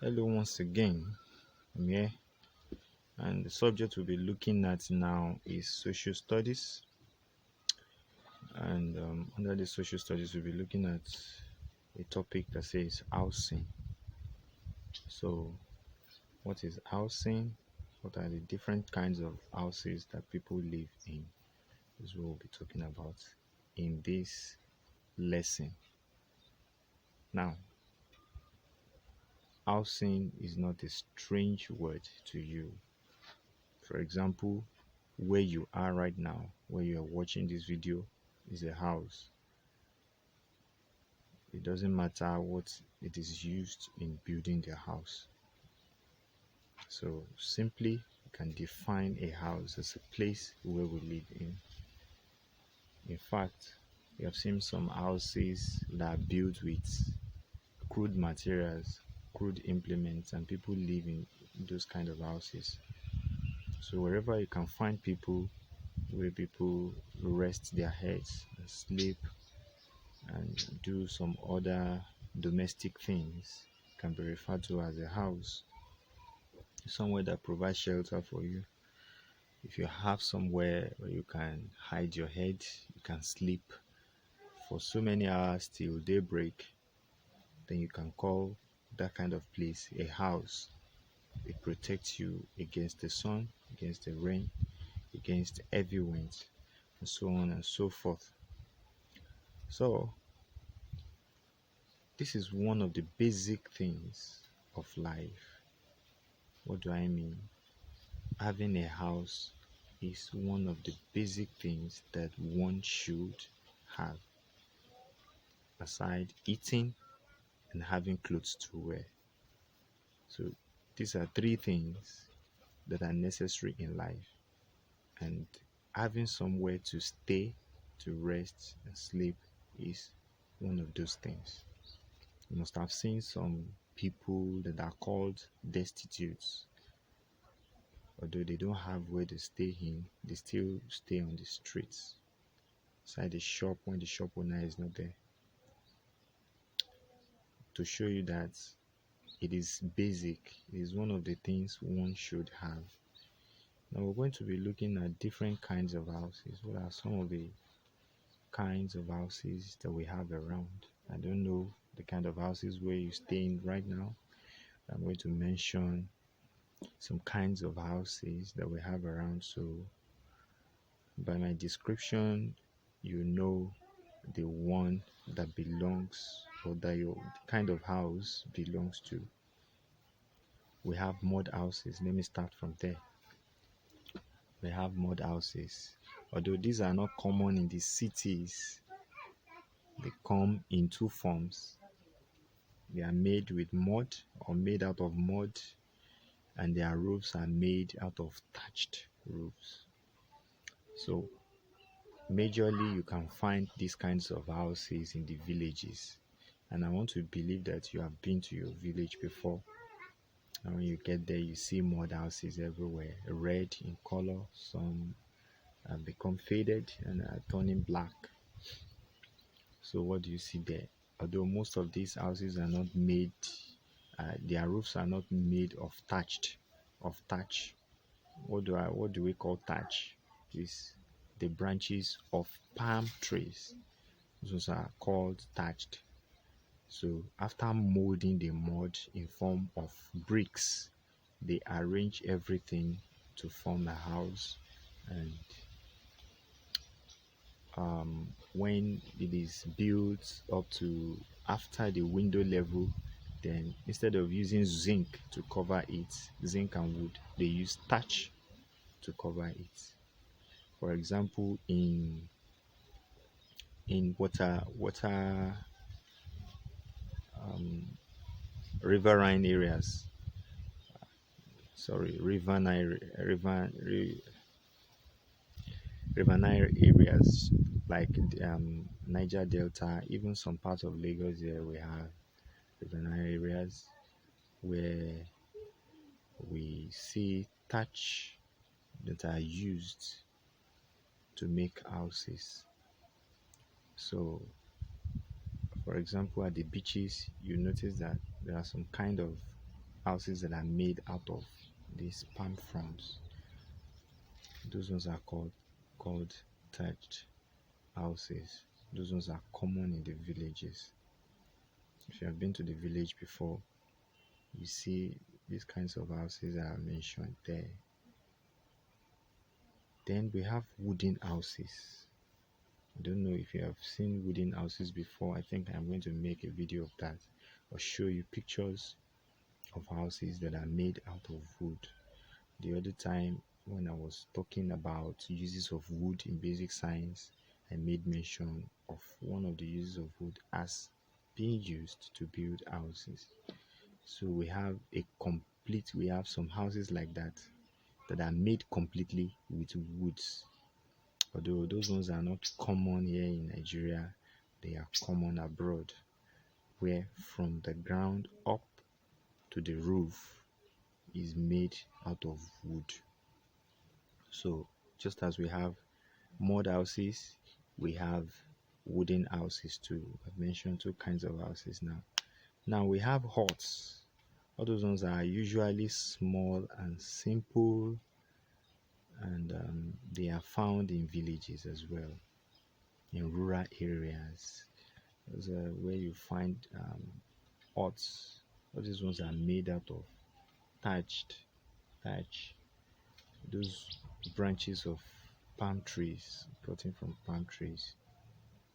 Hello, once again. I'm here, and the subject we'll be looking at now is social studies. And under the social studies, we'll be looking at a topic that says housing. So, what is housing? What are the different kinds of houses that people live in? Is what we'll be talking about in this lesson. Now, housing is not a strange word to you. For example, where you are right now, where you are watching this video, is a house. It doesn't matter what it is used in building the house. So simply, you can define a house as a place where we live in. In fact, we have seen some houses that are built with crude materials, crude implements, and people live in those kind of houses. So wherever you can find people where people rest their heads and sleep and do some other domestic things can be referred to as a house. Somewhere that provides shelter for you. If you have somewhere where you can hide your head, you can sleep for so many hours till daybreak, then you can call that kind of place a house. It protects you against the sun, against the rain, against heavy winds, and so on and so forth. So, this is one of the basic things of life. What do I mean? Having a house is one of the basic things that one should have, aside eating and having clothes to wear. So, these are three things that are necessary in life, and having somewhere to stay, to rest, and sleep is one of those things. You must have seen some people that are called destitutes. Although they don't have where to stay in, they still stay on the streets, inside the shop when the shop owner is not there, to show you that it is basic. It is one of the things one should have. Now we're going to be looking at different kinds of houses. What are some of the kinds of houses that we have around? I don't know the kind of houses where you stay in right now. I'm going to mention some kinds of houses that we have around, so by my description you know the one that belongs, or that your kind of house belongs to. We have mud houses. Let me start from there. We have mud houses. Although these are not common in the cities, they come in two forms. They are made with mud or made out of mud, and their roofs are made out of thatched roofs. So majorly you can find these kinds of houses in the villages, and I want to believe that you have been to your village before. And when you get there, you see mud houses everywhere, red in color. Some have become faded and are turning black. So what do you see there? Although most of these houses are not made, their roofs are not made of thatch. What do we call thatch? Is the branches of palm trees. Those are called thatched. So after molding the mud in form of bricks, they arrange everything to form a house. And when it is built up to after the window level, then instead of using zinc to cover it, zinc and wood, they use thatch to cover it. For example, in water riverine areas, sorry, riverine areas like Niger Delta, even some parts of Lagos, there we have riverine areas where we see thatch that are used to make houses. So, for example, at the beaches, you notice that there are some kind of houses that are made out of these palm fronds. Those ones are called thatched houses. Those ones are common in the villages. If you have been to the village before, you see these kinds of houses that are mentioned there. Then we have wooden houses. I don't know if you have seen wooden houses before. I think I'm going to make a video of that or show you pictures of houses that are made out of wood. The other time when I was talking about uses of wood in basic science, I made mention of one of the uses of wood as being used to build houses. So we have some houses like that that are made completely with woods. Although those ones are not common here in Nigeria, they are common abroad, where from the ground up to the roof is made out of wood. So just as we have mud houses, we have wooden houses too. I've mentioned two kinds of houses now. Now we have huts. All those ones are usually small and simple, and they are found in villages as well, in rural areas. Those are where you find huts. All these ones are made out of thatch, those branches of palm trees, gotten from palm trees.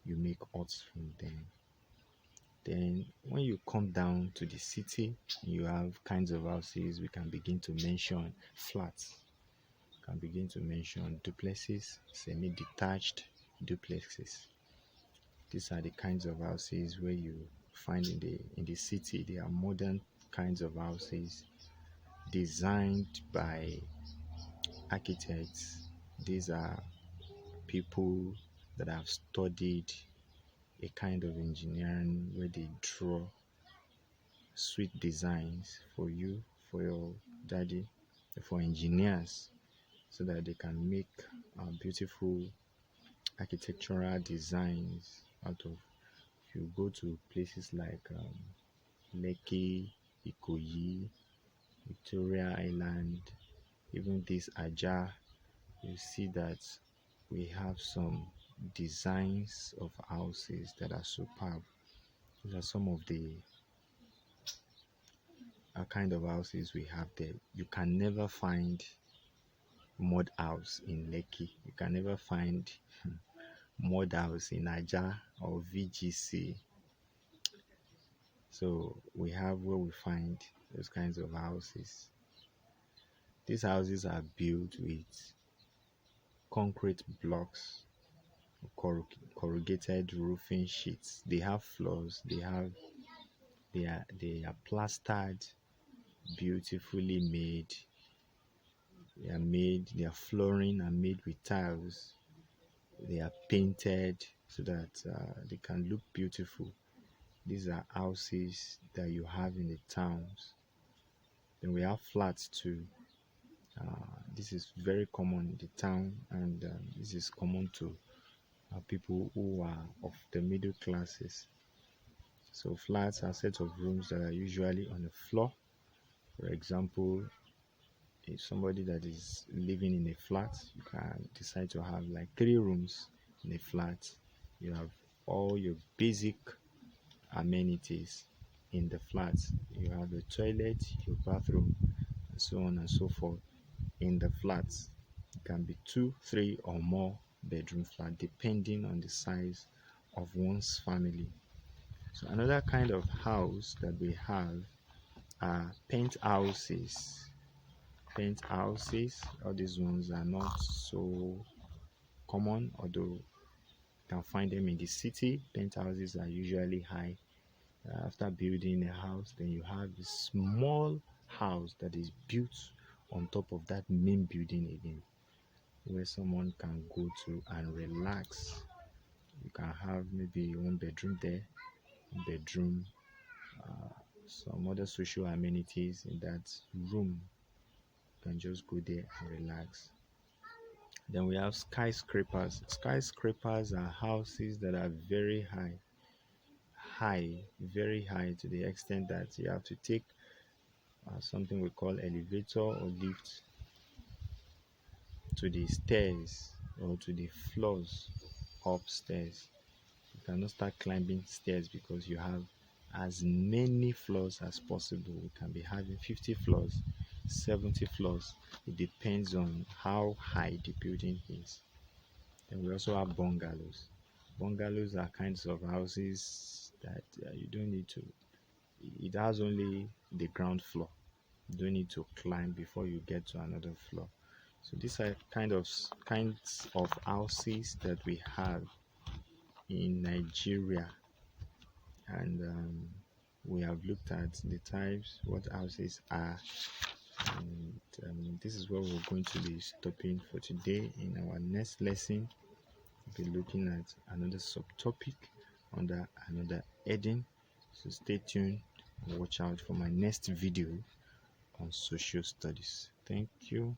You make huts from them. Then when you come down to the city, you have kinds of houses. We can begin to mention flats. We can begin to mention duplexes, semi-detached duplexes. These are the kinds of houses where you find in the city. They are modern kinds of houses designed by architects. These are people that have studied a kind of engineering where they draw sweet designs for you, for your daddy, for engineers, so that they can make beautiful architectural designs out of. If you go to places like Lekki, Ikoyi, Victoria Island, even this Aja, you see that we have some designs of houses that are superb. These are some of the kind of houses we have there. You can never find mud house in Lekki. You can never find mud house in Aja or VGC. So we have where we find those kinds of houses. These houses are built with concrete blocks, corrugated roofing sheets. They have floors. They are plastered, beautifully made. Their flooring are made with tiles. They are painted so that they can look beautiful. These are houses that you have in the towns. Then we have flats too. This is very common in the town, and this is common to people who are of the middle classes. So flats are sets of rooms that are usually on the floor. For example, if somebody that is living in a flat, you can decide to have like 3 rooms in a flat. You have all your basic amenities in the flat. You have a toilet, your bathroom, and so on and so forth in the flat. It can be 2, 3, or more bedroom flat depending on the size of one's family. So another kind of house that we have are penthouses. Penthouses, all these ones are not so common, although you can find them in the city. Penthouses are usually high. After building a house, then you have a small house that is built on top of that main building again, where someone can go to and relax. You can have maybe 1 bedroom there, 1 bedroom, some other social amenities in that room. You can just go there and relax. Then we have skyscrapers. Skyscrapers are houses that are very high, very high, to the extent that you have to take something we call elevator or lift to the stairs or to the floors upstairs. You cannot start climbing stairs because you have as many floors as possible. We can be having 50 floors, 70 floors. It depends on how high the building is. Then we also have bungalows. Bungalows are kinds of houses that you don't need to, it has only the ground floor. You don't need to climb before you get to another floor. So these are kinds of houses that we have in Nigeria, and we have looked at the types, what houses are, and this is where we're going to be stopping for today. In our next lesson, we'll be looking at another subtopic under another heading. So stay tuned and watch out for my next video on social studies. Thank you.